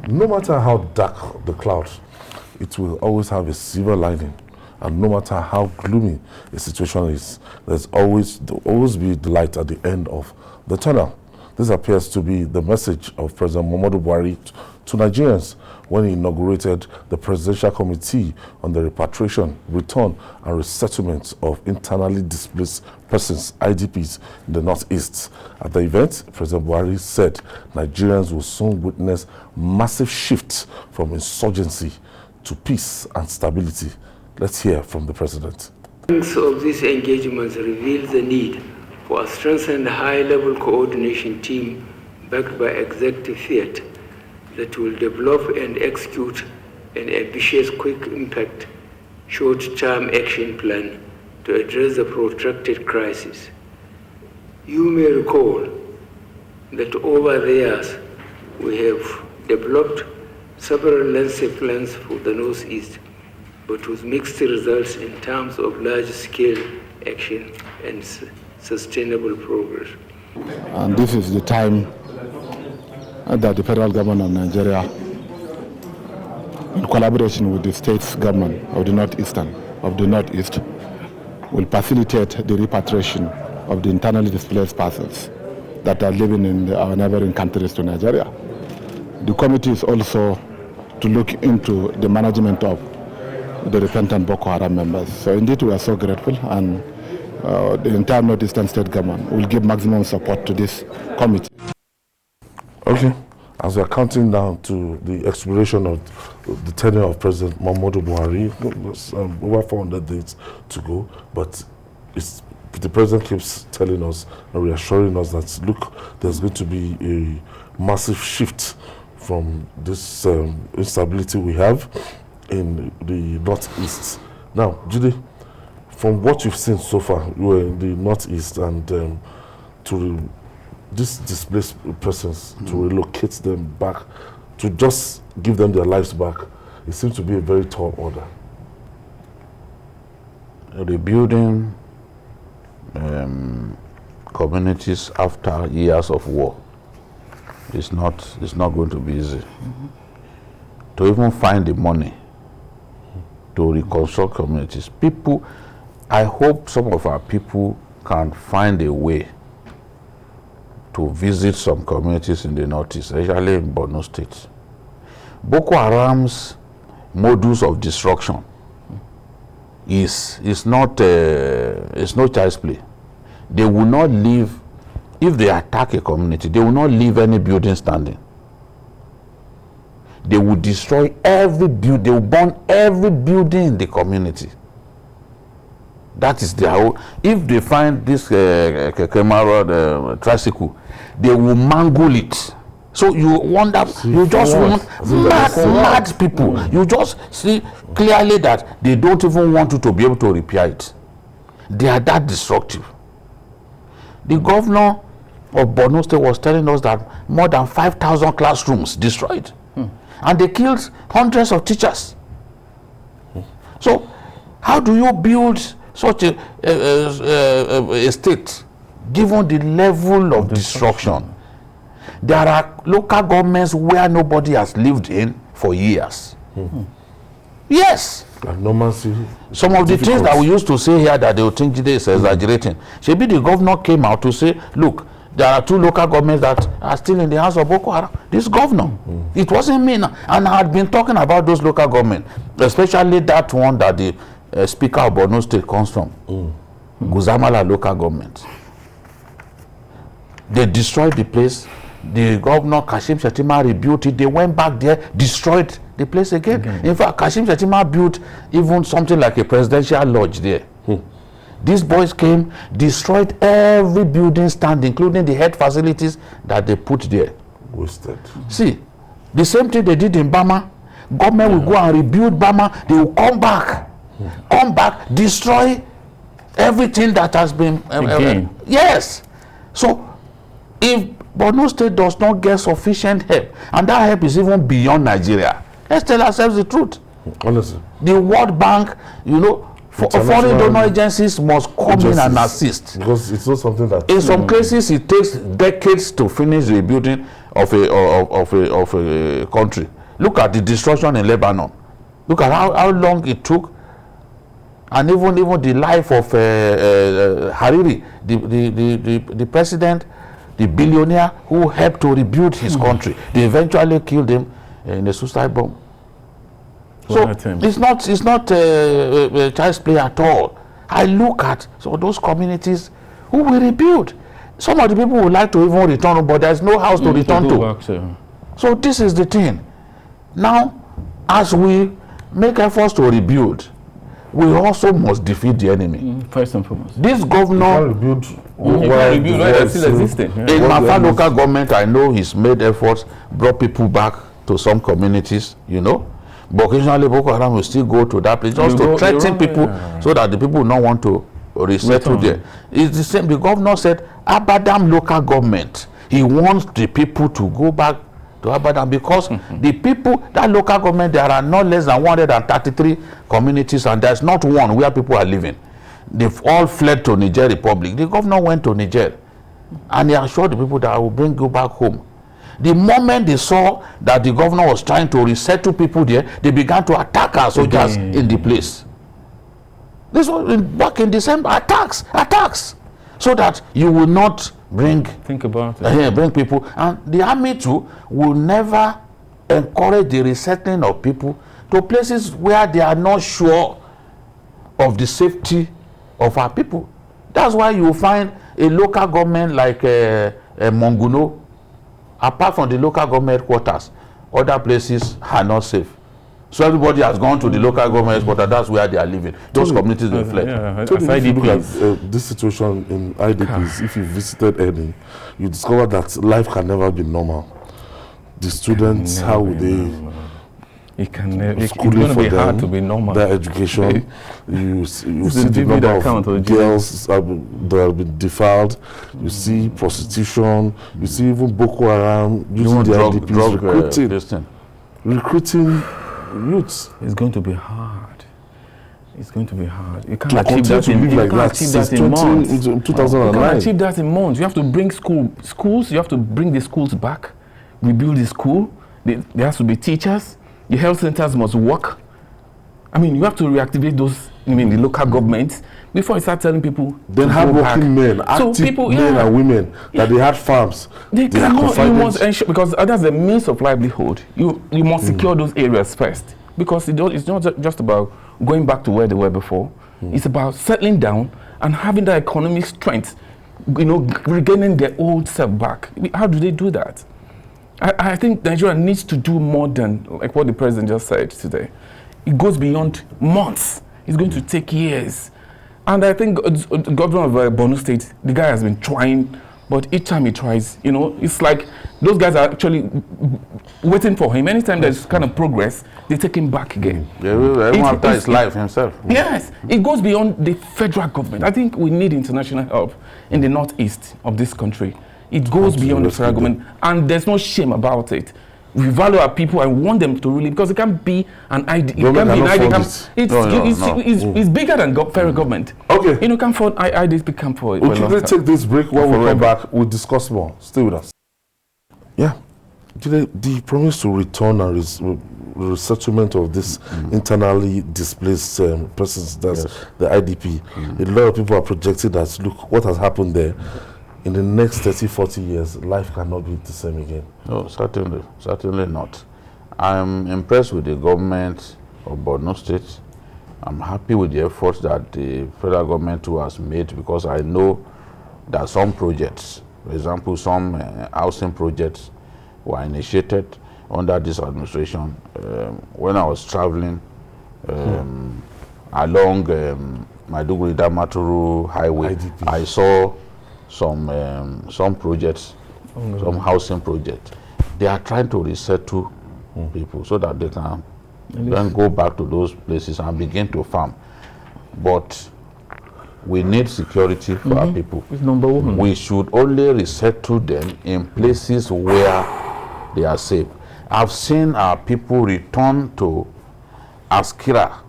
No matter how dark the clouds, it will always have a silver lining. And no matter how gloomy a situation is, there will always be the light at the end of the tunnel. This appears to be the message of President Muhammadu Buhari to Nigerians when he inaugurated the Presidential Committee on the Repatriation, Return and Resettlement of Internally Displaced Persons, IDPs, in the Northeast. At the event, President Buhari said Nigerians will soon witness massive shifts from insurgency to peace and stability. Let's hear from the President. Of these engagements reveal the need for a strengthened high-level coordination team backed by executive fiat that will develop and execute an ambitious, quick-impact, short-term action plan to address the protracted crisis. You may recall that over the years we have developed several lengthy plans for the Northeast, but with mixed results in terms of large-scale action and sustainable progress. And this is the time that the federal government of Nigeria, in collaboration with the state's government of the Northeast, will facilitate the repatriation of the internally displaced persons that are living in our neighboring countries to Nigeria. The committee is also to look into the management of the repentant Boko Haram members. So indeed we are so grateful, and the entire Northeastern state government will give maximum support to this committee. Okay, as we are counting down to the expiration of the tenure of President Muhammadu Buhari, over 400 days to go, but the President keeps telling us and reassuring us that, look, there's going to be a massive shift from this instability we have in the Northeast. Now, Jide, from what you've seen so far, you were in the Northeast, and to these displaced persons, to relocate them back, to just give them their lives back, it seems to be a very tall order. Rebuilding communities after years of war is not going to be easy. To even find the money to reconstruct communities. People, I hope some of our people can find a way to visit some communities in the Northeast, especially in Borno State. Boko Haram's modus of destruction is no child's play. They will not leave, if they attack a community, they will not leave any building standing. They will destroy every building, they will burn every building in the community. That is their whole. If they find this tricycle, they will mangle it. So you wonder, you just want mad people. You just see clearly that they don't even want you to be able to repair it. They are that destructive. The governor of Borno State was telling us that more than 5,000 classrooms destroyed. And they killed hundreds of teachers. So how do you build such a state given the level of destruction? There are local governments where nobody has lived in for years. Yes. Some of the things that we used to say here that they would think is exaggerating. Maybe the governor came out to say, look, there are 2 local governments that are still in the hands of Boko Haram. This governor, it wasn't me, and I had been talking about those local governments, especially that one that the Speaker of Borno State comes from, Guzamala local government. They destroyed the place. The governor, Kashim Shettima, rebuilt it. They went back there, destroyed the place again. In fact, Kashim Shettima built even something like a presidential lodge there. These boys came, destroyed every building stand, including the health facilities that they put there. Wasted. See, the same thing they did in Bama. Government will go and rebuild Bama. They will come back, destroy everything that has been. Yes. So, if Borno State does not get sufficient help, and that help is even beyond Nigeria, let's tell ourselves the truth. Honestly. The World Bank, Foreign donor agencies must come in and assist. Because it's not something that... In some cases, it takes decades to finish the rebuilding of a country. Look at the destruction in Lebanon. Look at how long it took. And even the life of Hariri, the president, the billionaire who helped to rebuild his country. They eventually killed him in a suicide bomb. So it's not child's play at all. I look at those communities who will rebuild. Some of the people would like to even return, but there's no house to return to. So this is the thing. Now, as we make efforts to rebuild, we also must defeat the enemy. First and foremost. This governor, you can't rebuild while they're still existing. In Mafa local government, I know he's made efforts, brought people back to some communities, you know. But occasionally Boko Haram will still go to that place just to threaten people so that the people will not want to resettle there. It's the same. The governor said, Abadam local government, he wants the people to go back to Abadam because the people, that local government, there are not less than 133 communities and there's not one where people are living. They've all fled to Niger Republic. The governor went to Niger and he assured the people that I will bring you back home. The moment they saw that the governor was trying to resettle people there, they began to attack our soldiers in the place. This was back in December. Attacks, so that you will not bring bring people. And the army too will never encourage the resettling of people to places where they are not sure of the safety of our people. That's why you will find a local government like Monguno. Apart from the local government quarters, other places are not safe. So everybody has gone to the local government quarters. That's where they are living. Those communities have fled. If you look at this situation in IDPs, if you visited any, you discover that life can never be normal. The students, how would they... It's going to be hard to be normal. Their education, you see the number of girls that have been defiled, you see prostitution, you see even Boko Haram using the IDPs, recruiting youths. It's going to be hard. It's going to be hard. You can't achieve that in months. 2009. You can't achieve that in months. You have to bring schools, you have to bring the schools back, rebuild the school. There has to be teachers. The health centers must work. I mean, you have to reactivate those, the local governments before you start telling people. Then hardworking men, active men and women, that they had farms. They cannot. You must ensure, because that's the means of livelihood. You must secure those areas first, because it's not just about going back to where they were before. It's about settling down and having that economic strength, regaining their old self back. How do they do that? I think Nigeria needs to do more than like what the president just said today. It goes beyond months. It's going to take years. And I think the governor of Borno State, the guy has been trying, but each time he tries, it's like those guys are actually waiting for him. Anytime there's kind of progress, they take him back again. Even after his life himself. Yes, it goes beyond the federal government. I think we need international help in the northeast of this country. It goes beyond the federal government, and there's no shame about it. We value our people and want them to really, because it can't be an ID. It can't be an ID. It's bigger than federal government. Okay. You can't afford IDP camp for we'll quickly take this break. When we come back, we'll discuss more. Stay with us. Yeah. The promise to return and resettlement of this internally displaced persons, that's the IDP. A lot of people are projecting that, look, what has happened there. In the next 30, 40 years, life cannot be the same again. No, certainly not. I'm impressed with the government of Borno State. I'm happy with the efforts that the federal government too has made, because I know that some projects, for example, some housing projects were initiated under this administration. When I was traveling along Maiduguri-Damaturu Highway, IDP. I saw some projects, some housing projects. They are trying to resettle people so that they can then go back to those places and begin to farm. But we need security for our people. It's number one. We should only resettle them in places where they are safe. I've seen our people return to Askira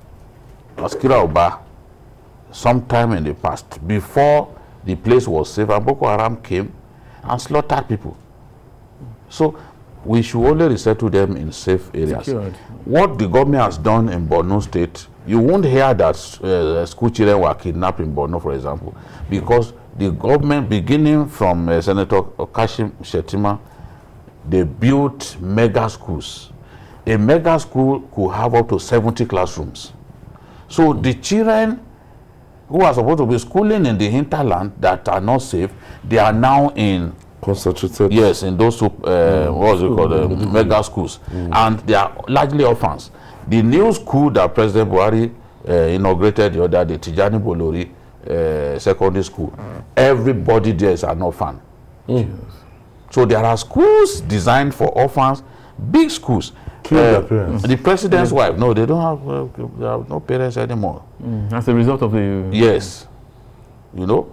Oba sometime in the past, before the place was safe, and Boko Haram came and slaughtered people. So we should only resettle them in safe areas. Secured. What the government has done in Borno State, you won't hear that school children were kidnapped in Borno, for example, because the government, beginning from Senator Kashim Shettima, they built mega schools. A mega school could have up to 70 classrooms. So the children who are supposed to be schooling in the hinterland that are not safe, they are now in concentrated. Yes, in those what's it called, mega schools, and they are largely orphans. The new school that President Buhari inaugurated the other day, Tijani Bolori Secondary School, everybody there is an orphan. So there are schools designed for orphans, big schools. The president's wife, no, they have no parents anymore. As a result of the... Yes. You know,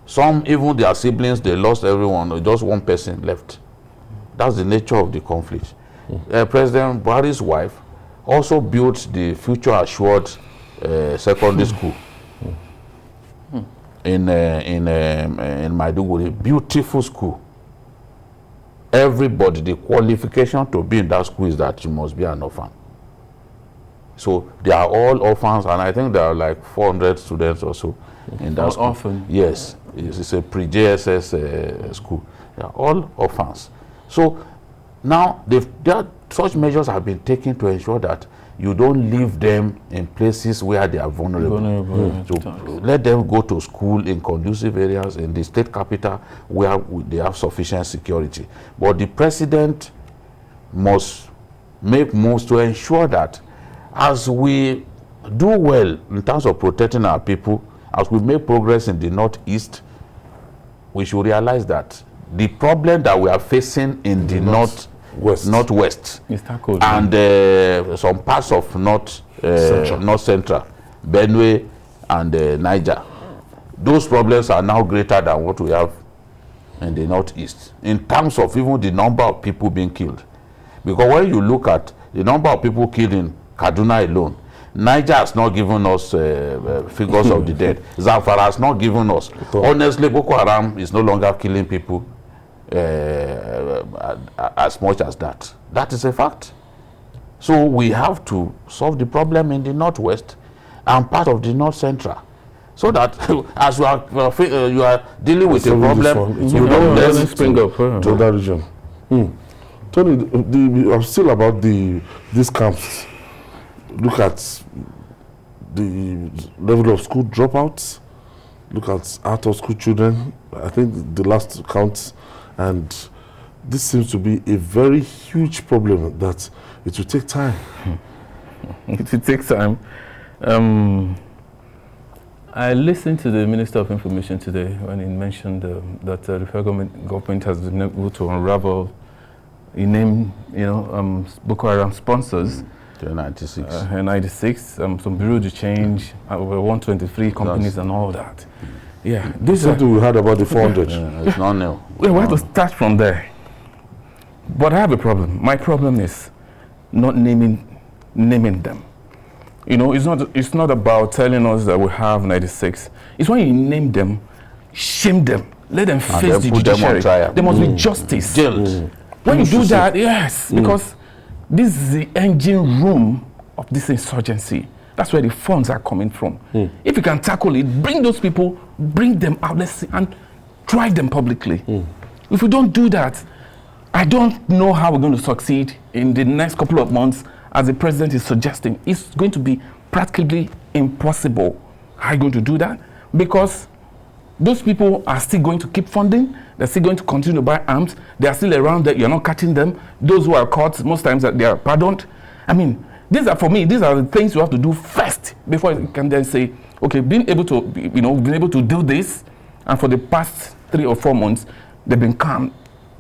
some, even their siblings, they lost everyone, just one person left. That's the nature of the conflict. President Buhari's wife also built the Future Assured Secondary School in Maiduguri. Beautiful school. Everybody, the qualification to be in that school is that you must be an orphan. So they are all orphans, and I think there are like 400 students or so in that school. Orphan? Yes, it's a pre-JSS school. They are all orphans. So now such measures have been taken to ensure that you don't leave them in places where they are vulnerable. So let them go to school in conducive areas in the state capital where they have sufficient security. But the president must make moves to ensure that as we do well in terms of protecting our people, as we make progress in the northeast, we should realize that the problem that we are facing in the northwest is tackled, and some parts of north central, Benue and Niger, those problems are now greater than what we have in the northeast in terms of even the number of people being killed. Because when you look at the number of people killed in Kaduna alone, Niger has not given us figures of the dead. Zamfara has not given us. Honestly, Boko Haram is no longer killing people as much as that. That is a fact. So we have to solve the problem in the northwest and part of the north central, so that as you are dealing with a problem, you don't let it spring up to that region. Tony, I'm still about these camps. Look at the level of school dropouts. Look at out of school children. I think the last count, and this seems to be a very huge problem that it will take time. It will take time. I listened to the Minister of Information today when he mentioned that the federal government has been able to unravel, he named, Boko Haram sponsors. 96, some bureau de change, over 123 companies and all that. Yeah, this is something we heard about the 400. It's not new. We have to start from there. But I have a problem. My problem is not naming them. It's not about telling us that we have 96. It's when you name them, shame them, let them face the judiciary. There must be justice. When you do that, yes, because this is the engine room of this insurgency. That's where the funds are coming from. If you can tackle it, bring those people, bring them out, let's see, and try them publicly. If we don't do that, I don't know how we're going to succeed in the next couple of months, as the president is suggesting. It's going to be practically impossible. How are you going to do that? Because those people are still going to keep funding. They're still going to continue to buy arms. They are still around there. You're not catching them. Those who are caught, most times they are pardoned. I mean, these are the things you have to do first before you can then say, okay, being able to do this, and for the past 3 or 4 months, they've been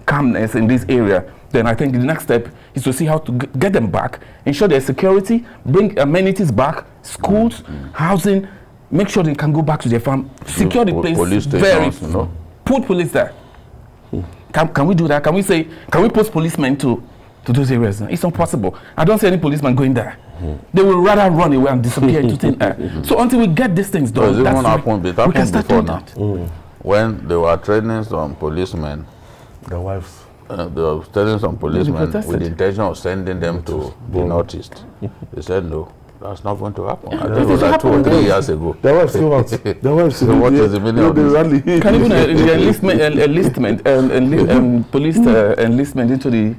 calmness in this area. Then I think the next step is to see how to get them back, ensure their security, bring amenities back, schools, housing, make sure they can go back to their farm, secure the place, put police there. Can we do that? Can we post policemen to to those areas now. It's not possible. I don't see any policeman going there. They will rather run away and disappear into thin air. So until we get these things done, it happened we can start before doing now. that. When they were training some policemen, Their wives. they were training some policemen with protested. the intention of sending them to the northeast. They said no, that's not going to happen. I It think it was will like 2 or happen. 3 years ago. Their wives came out. Their wives. So what is the meaning of this? Can even police enlistment into the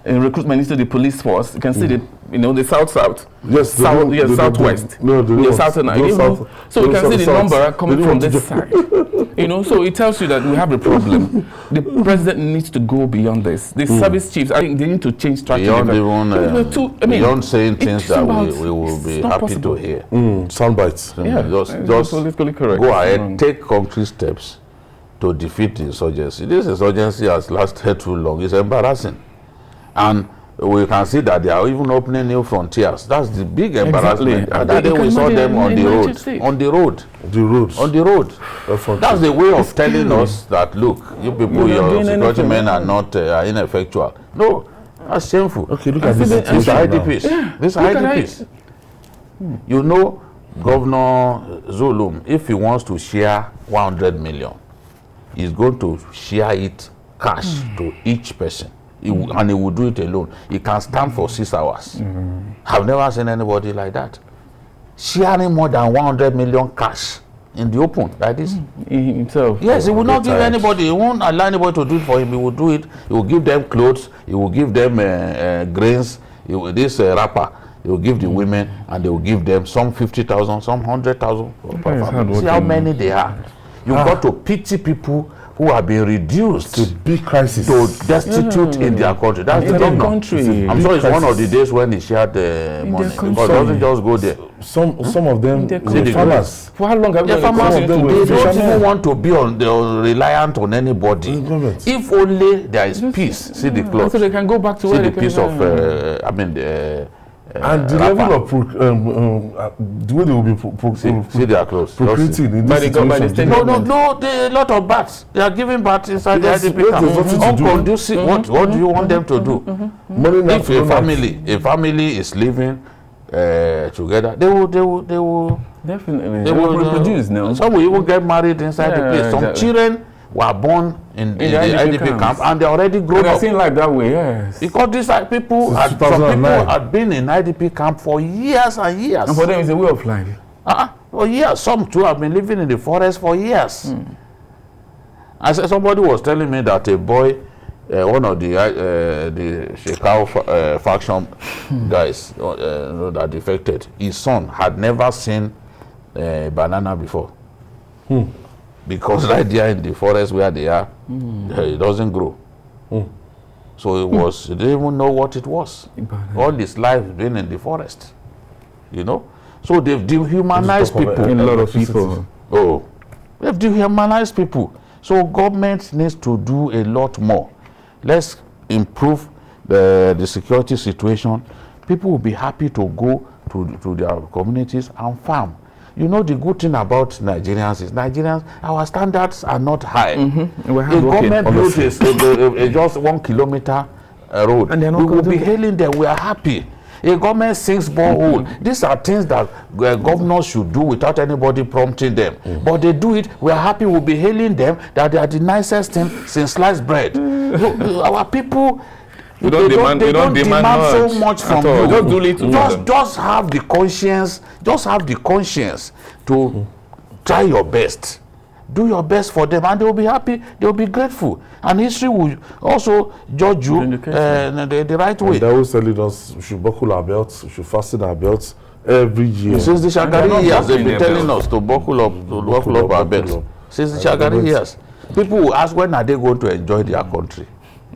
recruitment into the police force. You can see the the south, Yes, southwest, southern. So you can see the number coming from this side. So it tells you that we have a problem. The president needs to go beyond this. The service chiefs, I think they need to change strategy. Beyond saying things that we will be happy to hear. Sound bites. Just politically correct. go ahead, take concrete steps to defeat the insurgency. This insurgency has lasted too long. It's embarrassing. And we can see that they are even opening new frontiers. That's the big embarrassment. Exactly. That day we saw them on the road. On the road. That's the way of telling us that, look, you people, your security men are not ineffectual. No, that's shameful. Okay, look at this. These are IDPs. These are IDPs. You know, Governor Zulum, if he wants to share 100 million, he's going to share it cash to each person. And he will do it alone. He can stand for 6 hours. I've never seen anybody like that. Sharing more than 100 million cash in the open like this. Himself. Yes, he will not give anybody. He won't allow anybody to do it for him. He will do it. He will give them clothes. He will give them grains. This wrapper. He will give the women, and they will give them some 50,000, some 100,000. See how many they are. You've got to pity people who have been reduced to big crisis, to destitute in their country. That's the country. I'm sure it's one of the days when he shared the money. Because it doesn't just go there. Some of them were farmers. For how long have they don't even want to be reliant on anybody. If only there is peace. See the clothes. So they can go back to where the they piece can. And the level of the way they will be see their clothes. Procreating in this situation. No, a lot of bats. They are giving bats inside the IDP camp. Unconducive. What do you want them to do? If a family is living together, they will definitely. They will reproduce now. Some will even get married inside the place. Some children were born in the IDP camp and they already grown up. I've seen like that way, yes. Because these are people, some people had been in IDP camp for years and years. And for them, it's a way of life. For years. Some too have been living in the forest for years. I said somebody was telling me that a boy, one of the Shekau faction guys that defected, his son had never seen banana before. Because right there in the forest where they are, it doesn't grow. So it was, they didn't even know what it was. All his life being in the forest, So they've dehumanized people. A lot of people. They've dehumanized people. So government needs to do a lot more. Let's improve the security situation. People will be happy to go to their communities and farm. The good thing about Nigerians is our standards are not high. The government built just 1 kilometer road. And we will be hailing them. We are happy. A government sinks borehole. These are things that governors should do without anybody prompting them. But they do it. We are happy. We'll be hailing them that they are the nicest thing since sliced bread. Our people. They don't demand so much from you. Just have the conscience. Just have the conscience to try your best. Do your best for them, and they will be happy. They will be grateful, and history will also judge you the right way. And they always telling us we should buckle our belts, we should fasten our belts every year. Since the Shagari years, they've been telling us to buckle up our belts. Since the Shagari years, people will ask, when are they going to enjoy their country?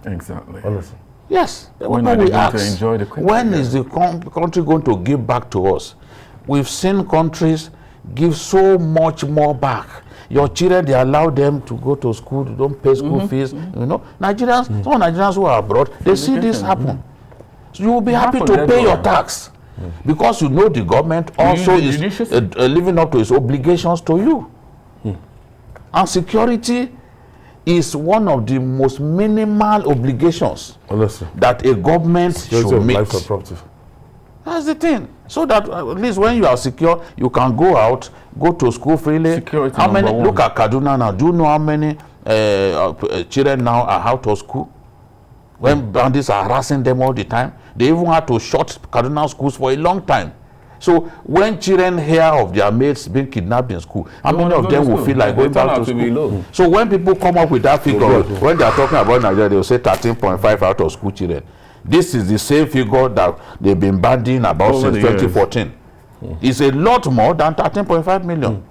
Exactly. Honestly. Yes. When are they going to enjoy the country? When is the country going to give back to us? We've seen countries give so much more back. Your children, they allow them to go to school, they don't pay school fees. Nigerians, some Nigerians who are abroad, they see this happen. So you will be happy to pay your tax because the government also is living up to its obligations to you. And security is one of the most minimal obligations Honestly. that a government Security should of meet. life and property. That's the thing. So that at least when you are secure, you can go out, go to school freely. Security how many? number one. Look at Kaduna now. Do you know how many children now are out of school? When bandits are harassing them all the time, they even had to shut Kaduna schools for a long time. So when children hear of their mates being kidnapped in school, how many of them will feel like going back to school? So when people come up with that figure, when they are talking about Nigeria, they will say 13.5 out of school children. This is the same figure that they've been bandying about since 2014. It's a lot more than 13.5 million.